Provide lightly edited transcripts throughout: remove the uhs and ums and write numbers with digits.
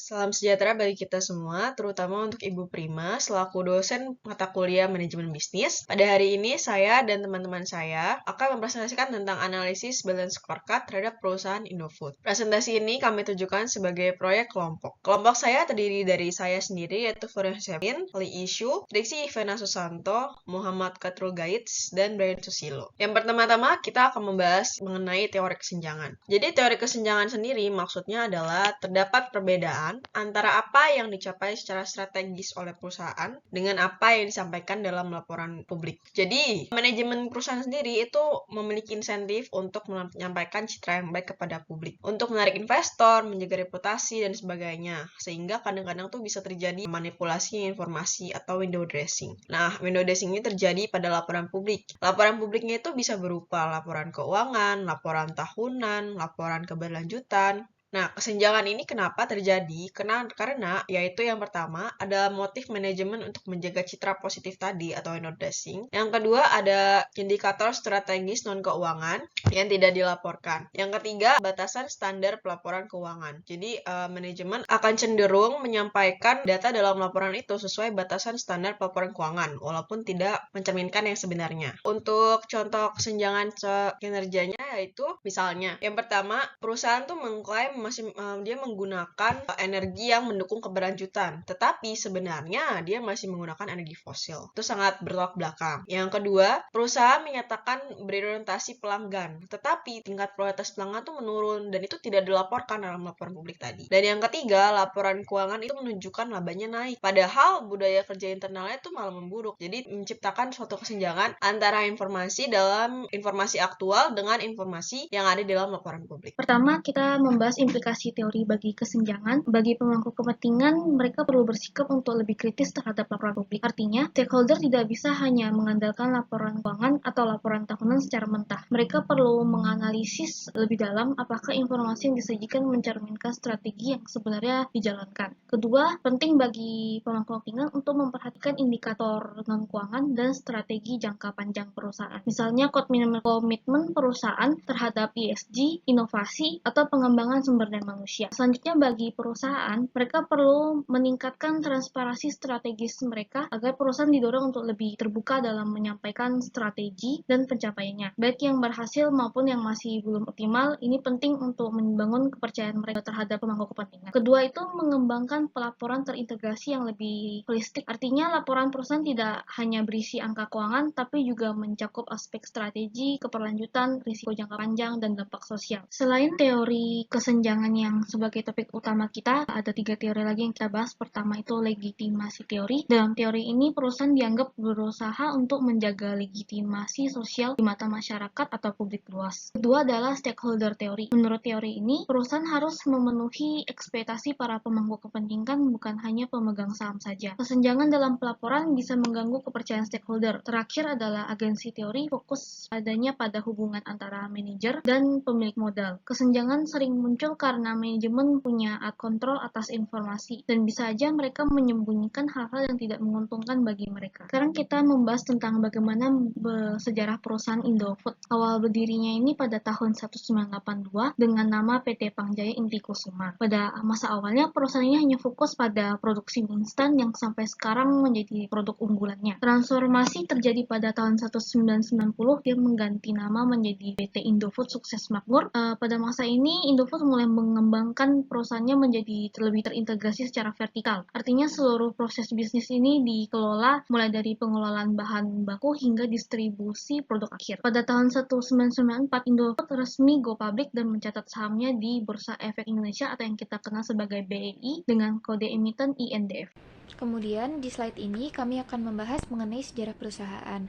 Salam sejahtera bagi kita semua, terutama untuk Ibu Prima selaku dosen mata kuliah manajemen bisnis. Pada hari ini saya dan teman-teman saya akan mempresentasikan tentang analisis balance scorecard terhadap perusahaan Indofood. Presentasi ini kami tujukan sebagai proyek kelompok. Kelompok saya terdiri dari saya sendiri yaitu Florian Sepin, Li Ishu, Triksi Ivana Susanto, Muhammad Katrul Gaits, dan Brian Susilo. Yang pertama-tama kita akan membahas mengenai teori kesenjangan. Jadi teori kesenjangan sendiri maksudnya adalah terdapat perbedaan antara apa yang dicapai secara strategis oleh perusahaan dengan apa yang disampaikan dalam laporan publik. Jadi, manajemen perusahaan sendiri itu memiliki insentif untuk menyampaikan citra yang baik kepada publik, untuk menarik investor, menjaga reputasi, dan sebagainya. Sehingga kadang-kadang tuh bisa terjadi manipulasi informasi atau window dressing. Nah, window dressing ini terjadi pada laporan publik. Laporan publiknya itu bisa berupa laporan keuangan, laporan tahunan, laporan keberlanjutan. Nah, kesenjangan ini kenapa terjadi? Karena yaitu yang pertama adalah motif manajemen untuk menjaga citra positif tadi atau window dressing. Yang kedua ada indikator strategis non-keuangan yang tidak dilaporkan. Yang ketiga, batasan standar pelaporan keuangan. Jadi, manajemen akan cenderung menyampaikan data dalam laporan itu sesuai batasan standar pelaporan keuangan, walaupun tidak mencerminkan yang sebenarnya. Untuk contoh kesenjangan kinerjanya yaitu misalnya, yang pertama, perusahaan tuh mengklaim dia menggunakan energi yang mendukung keberlanjutan, tetapi sebenarnya dia masih menggunakan energi fosil. Itu sangat bertolak belakang. Yang kedua, perusahaan menyatakan berorientasi pelanggan, tetapi tingkat prioritas pelanggan tuh menurun dan itu tidak dilaporkan dalam laporan publik tadi. Dan yang ketiga, laporan keuangan itu menunjukkan labanya naik, padahal budaya kerja internalnya itu malah memburuk. Jadi menciptakan suatu kesenjangan antara informasi aktual dengan informasi yang ada di dalam laporan publik. Pertama, kita membahas implikasi teori bagi kesenjangan. Bagi pemangku kepentingan, mereka perlu bersikap untuk lebih kritis terhadap laporan publik. Artinya, stakeholder tidak bisa hanya mengandalkan laporan keuangan atau laporan tahunan secara mentah. Mereka perlu menganalisis lebih dalam apakah informasi yang disajikan mencerminkan strategi yang sebenarnya dijalankan. Kedua, penting bagi pemangku kepentingan untuk memperhatikan indikator non-keuangan dan strategi jangka panjang perusahaan. Misalnya, komitmen perusahaan terhadap ESG, inovasi, atau pengembangan sumber daya manusia. Selanjutnya, bagi perusahaan, mereka perlu meningkatkan transparansi strategis mereka agar perusahaan didorong untuk lebih terbuka dalam menyampaikan strategi dan pencapaiannya. Baik yang berhasil maupun yang masih belum optimal, ini penting untuk membangun kepercayaan mereka terhadap pemangku kepentingan. Kedua itu mengembangkan pelaporan terintegrasi yang lebih holistik. Artinya, laporan perusahaan tidak hanya berisi angka keuangan, tapi juga mencakup aspek strategi, keberlanjutan, risiko jangka panjang, dan dampak sosial. Selain teori kesenjangan yang sebagai topik utama kita, ada 3 teori lagi yang kita bahas. Pertama itu legitimasi teori. Dalam teori ini, perusahaan dianggap berusaha untuk menjaga legitimasi sosial di mata masyarakat atau publik luas. Kedua adalah stakeholder teori. Menurut teori ini, perusahaan harus memenuhi ekspektasi para pemangku kepentingan, bukan hanya pemegang saham saja. Kesenjangan dalam pelaporan bisa mengganggu kepercayaan stakeholder. Terakhir adalah agensi teori, fokus adanya pada hubungan antara manajer dan pemilik modal. Kesenjangan sering muncul karena manajemen punya kontrol atas informasi dan bisa aja mereka menyembunyikan hal-hal yang tidak menguntungkan bagi mereka. Sekarang kita membahas tentang bagaimana sejarah perusahaan Indofood. Awal berdirinya ini pada tahun 1982 dengan nama PT Pangjaya Inti Kusuma. Pada masa awalnya perusahaan ini hanya fokus pada produksi mie instan yang sampai sekarang menjadi produk unggulannya. Transformasi terjadi pada tahun 1990, dia mengganti nama menjadi PT Indofood Sukses Makmur. Pada masa ini Indofood mulai mengembangkan perusahaannya menjadi lebih terintegrasi secara vertikal. Artinya seluruh proses bisnis ini dikelola mulai dari pengelolaan bahan baku hingga distribusi produk akhir. Pada tahun 1994 Indofood resmi go public dan mencatat sahamnya di Bursa Efek Indonesia atau yang kita kenal sebagai BEI dengan kode emiten INDF. Kemudian di slide ini kami akan membahas mengenai sejarah perusahaan.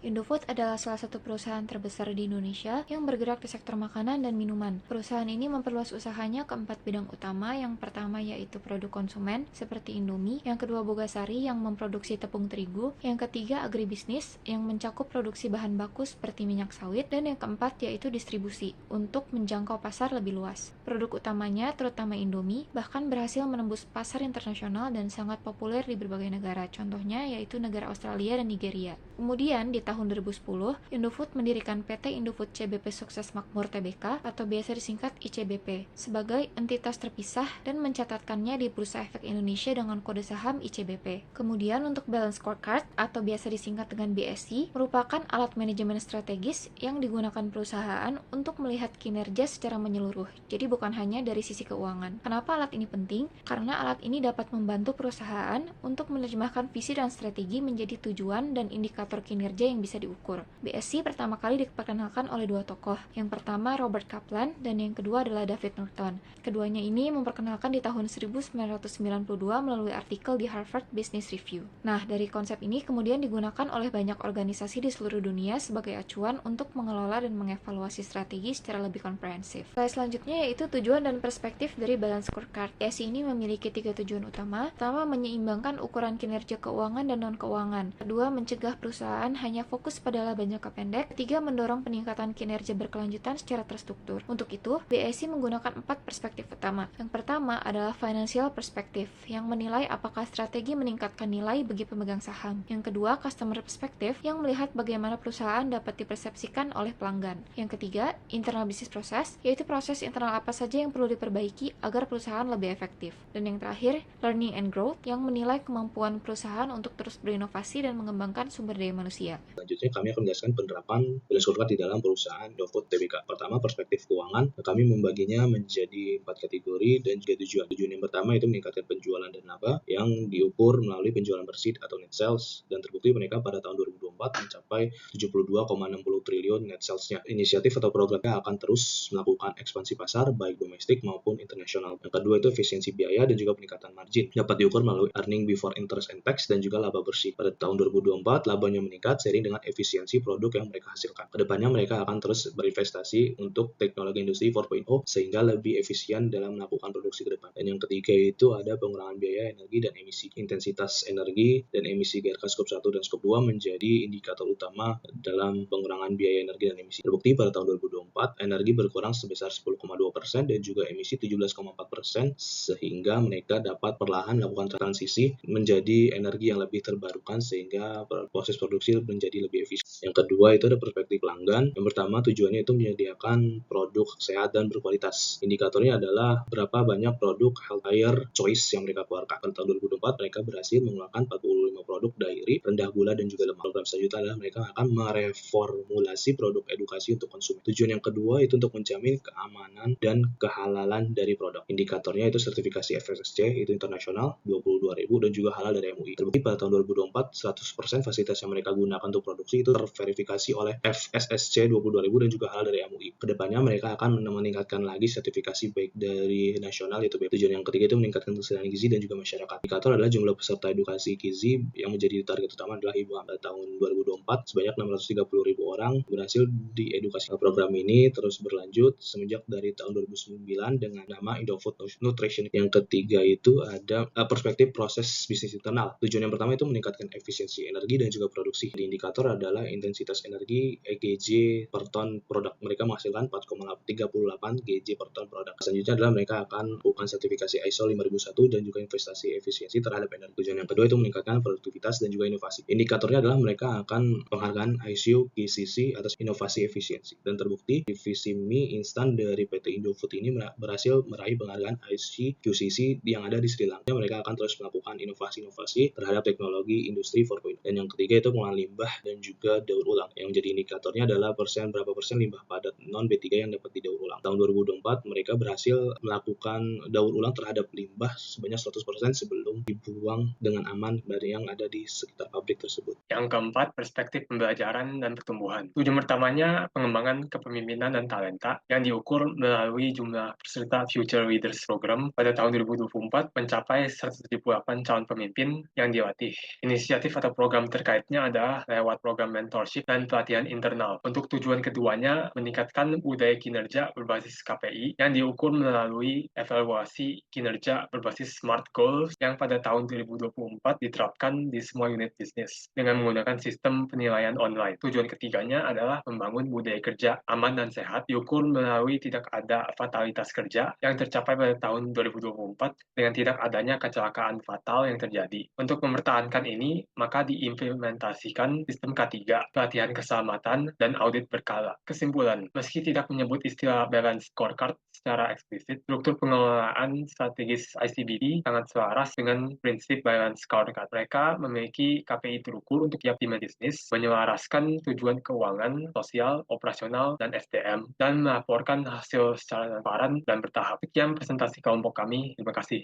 Indofood adalah salah satu perusahaan terbesar di Indonesia yang bergerak di sektor makanan dan minuman. Perusahaan ini memperluas usahanya ke 4 bidang utama. Yang pertama yaitu produk konsumen seperti Indomie, yang kedua Bogasari yang memproduksi tepung terigu, yang ketiga agribisnis yang mencakup produksi bahan baku seperti minyak sawit, dan yang keempat yaitu distribusi untuk menjangkau pasar lebih luas. Produk utamanya, terutama Indomie, bahkan berhasil menembus pasar internasional dan sangat populer di berbagai negara. Contohnya yaitu negara Australia dan Nigeria. Kemudian di tahun tahun 2010, Indofood mendirikan PT Indofood CBP Sukses Makmur Tbk atau biasa disingkat ICBP sebagai entitas terpisah dan mencatatkannya di Bursa Efek Indonesia dengan kode saham ICBP. Kemudian untuk Balance Scorecard atau biasa disingkat dengan BSC merupakan alat manajemen strategis yang digunakan perusahaan untuk melihat kinerja secara menyeluruh. Jadi bukan hanya dari sisi keuangan. Kenapa alat ini penting? Karena alat ini dapat membantu perusahaan untuk menerjemahkan visi dan strategi menjadi tujuan dan indikator kinerja yang bisa diukur. BSC pertama kali diperkenalkan oleh dua tokoh. Yang pertama Robert Kaplan dan yang kedua adalah David Norton. Keduanya ini memperkenalkan di tahun 1992 melalui artikel di Harvard Business Review. Nah, dari konsep ini kemudian digunakan oleh banyak organisasi di seluruh dunia sebagai acuan untuk mengelola dan mengevaluasi strategi secara lebih komprehensif. Slide selanjutnya yaitu tujuan dan perspektif dari Balance Scorecard. BSC ini memiliki 3 tujuan utama. Pertama, menyeimbangkan ukuran kinerja keuangan dan non-keuangan. Kedua, mencegah perusahaan hanya fokus pada laba jangka pendek. Ketiga, mendorong peningkatan kinerja berkelanjutan secara terstruktur. Untuk itu, BSC menggunakan 4 perspektif utama. Yang pertama adalah financial perspective, yang menilai apakah strategi meningkatkan nilai bagi pemegang saham. Yang kedua, customer perspective, yang melihat bagaimana perusahaan dapat dipersepsikan oleh pelanggan. Yang ketiga, internal business process, yaitu proses internal apa saja yang perlu diperbaiki agar perusahaan lebih efektif. Dan yang terakhir, learning and growth, yang menilai kemampuan perusahaan untuk terus berinovasi dan mengembangkan sumber daya manusia. Selanjutnya kami akan menjelaskan penerapan Balance Scorecard di dalam perusahaan Indofood Tbk. Pertama, perspektif keuangan. Kami membaginya menjadi 4 kategori dan juga tujuan. Tujuan yang pertama itu meningkatkan penjualan dan laba yang diukur melalui penjualan bersih atau net sales, dan terbukti mereka pada tahun 2024 mencapai 72,60 triliun net sales-nya. Inisiatif atau programnya akan terus melakukan ekspansi pasar baik domestik maupun internasional. Yang kedua itu efisiensi biaya dan juga peningkatan margin. Dapat diukur melalui earning before interest and tax dan juga laba bersih. Pada tahun 2024 labanya meningkat seiring dengan efisiensi produk yang mereka hasilkan. Kedepannya mereka akan terus berinvestasi untuk teknologi industri 4.0 sehingga lebih efisien dalam melakukan produksi ke depan. Dan yang ketiga itu ada pengurangan biaya energi dan emisi. Intensitas energi dan emisi GRK skop 1 dan skop 2 menjadi indikator utama dalam pengurangan biaya energi dan emisi. Terbukti pada tahun 2024 energi berkurang sebesar 10,2% dan juga emisi 17,4% sehingga mereka dapat perlahan melakukan transisi menjadi energi yang lebih terbarukan sehingga proses produksi menjadi lebih efisien. Yang kedua itu ada perspektif pelanggan. Yang pertama tujuannya itu menyediakan produk sehat dan berkualitas. Indikatornya adalah berapa banyak produk healthier choice yang mereka keluarkan. Pada tahun 2024 mereka berhasil mengeluarkan 45 produk dairy, rendah gula dan juga lemak. Program selanjutnya adalah mereka akan mereformulasi produk edukasi untuk konsumen. Tujuan yang kedua itu untuk menjamin keamanan dan kehalalan dari produk. Indikatornya itu sertifikasi FSSC itu internasional 22.000 dan juga halal dari MUI. Terbukti pada tahun 2024 100% fasilitas yang mereka gunakan untuk produksi itu terverifikasi oleh FSSC 22.000 dan juga halal dari MUI. Kedepannya mereka akan meningkatkan lagi sertifikasi baik dari nasional yaitu BEP. Tujuan yang ketiga itu meningkatkan kesadaran gizi dan juga masyarakat. Indikator adalah jumlah peserta edukasi gizi yang menjadi target utama adalah ibu hamil. Tahun 2024 sebanyak 630.000 orang berhasil diedukasi. Program ini terus berlanjut semenjak dari tahun 2009 dengan nama Indofood Nutrition. Yang ketiga itu ada perspektif proses bisnis internal. Tujuan yang pertama itu meningkatkan efisiensi energi dan juga produksi. Di indikator adalah intensitas energi EGJ per ton produk. Mereka menghasilkan 4,38 GJ per ton produk. Selanjutnya adalah mereka akan melakukan sertifikasi ISO 5001 dan juga investasi efisiensi terhadap energi. Tujuan yang kedua itu meningkatkan produktivitas dan juga inovasi. Indikatornya adalah mereka akan penghargaan ISO QCC atas inovasi efisiensi. Dan terbukti divisi mie instan dari PT Indofood ini berhasil meraih penghargaan ISO QCC yang ada di Sri Lanka. Mereka akan terus melakukan inovasi-inovasi terhadap teknologi industri 4.0. Dan yang ketiga itu pengolahan limbah dan juga daur ulang. Yang menjadi indikatornya adalah berapa persen limbah padat non B3 yang dapat didaur ulang. Tahun 2024 mereka berhasil melakukan daur ulang terhadap limbah sebanyak 100% sebelum dibuang dengan aman dari yang ada di sekitar pabrik tersebut. Yang keempat, perspektif pembelajaran dan pertumbuhan. Tujuan pertamanya pengembangan kepemimpinan dan talenta yang diukur melalui jumlah peserta Future Leaders Program pada tahun 2024 mencapai 178 calon pemimpin yang dilatih. Inisiatif atau program terkaitnya adalah lewat program mentorship dan pelatihan internal. Untuk tujuan keduanya, meningkatkan budaya kinerja berbasis KPI yang diukur melalui evaluasi kinerja berbasis SMART Goals yang pada tahun 2024 diterapkan keuangan di semua unit bisnis dengan menggunakan sistem penilaian online. Tujuan ketiganya adalah membangun budaya kerja aman dan sehat diukur melalui tidak ada fatalitas kerja yang tercapai pada tahun 2024 dengan tidak adanya kecelakaan fatal yang terjadi. Untuk mempertahankan ini, maka diimplementasikan sistem K3, pelatihan keselamatan, dan audit berkala. Kesimpulan, meski tidak menyebut istilah balance scorecard secara eksplisit, struktur pengelolaan strategis ICBT sangat selaras dengan prinsip balance scorecard. Mereka memiliki KPI terukur untuk tiap tim bisnis, menyelaraskan tujuan keuangan, sosial, operasional, dan SDM, dan melaporkan hasil secara transparan dan bertahap. Sekian presentasi kelompok kami. Terima kasih.